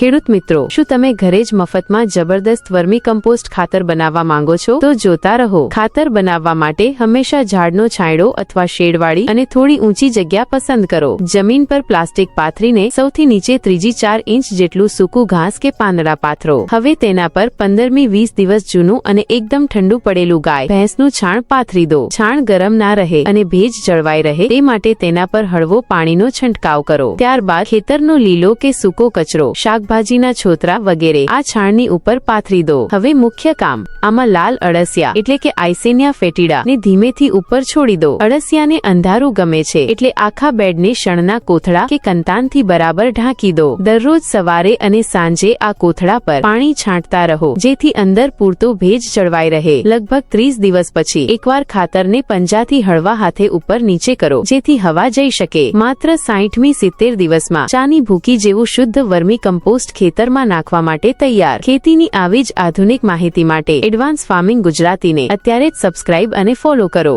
ખેડૂત મિત્રો, શું તમે ઘરે જ મફતમાં જબરદસ્ત વર્મી કમ્પોસ્ટ ખાતર બનાવવા માંગો છો? તો જોતા રહો. ખાતર બનાવવા માટે હંમેશા ઝાડનો છાંયડો અથવા શેડવાળી અને થોડી ઊંચી જગ્યા પસંદ કરો. જમીન પર પ્લાસ્ટિક પાથરીને સૌથી નીચે 3-4 ઇંચ જેટલું સૂકું ઘાસ કે પાંદડા પાથરો. હવે તેના પર 15-20 દિવસ જૂનું અને એકદમ ઠંડુ પડેલું ગાય ભેંસનું છાણ પાથરી દો. છાણ ગરમ ના રહે અને ભેજ જળવાઈ રહે તે માટે તેના પર હળવો પાણીનો છંટકાવ કરો. ત્યારબાદ ખેતરનો લીલો કે સૂકો કચરો, શાકભાજીના છોતરા વગેરે આ છાણની ઉપર પાથરી દો. હવે મુખ્ય કામ, આમાં લાલ અળસિયા એટલે કે આઇસેનિયા ફેટીડા ને ધીમેથી ઉપર છોડી દો. અળસિયાને અંધારું ગમે છે એટલે આખા બેડને શણના કોથળા કે કંતાનથી બરાબર ઢાંકી દો. દરરોજ સવારે અને સાંજે આ કોથળા પર પાણી છાંટતા રહો જેથી અંદર પૂરતો ભેજ જળવાઈ રહે. લગભગ 30 દિવસ પછી એકવાર ખાતરને પંજાથી હળવા હાથે ઉપર નીચે કરો જેથી હવા જઈ શકે. માત્ર 60-70 દિવસમાં ચાની ભૂકી જેવું શુદ્ધ વર્મી કમ્પોસ્ટ ખેતરમાં નાખવા માટે તૈયાર. ખેતીની આવી જ આધુનિક માહિતી માટે એડવાન્સ ફાર્મિંગ ગુજરાતીને અત્યારે જ સબસ્ક્રાઇબ અને ફોલો કરો.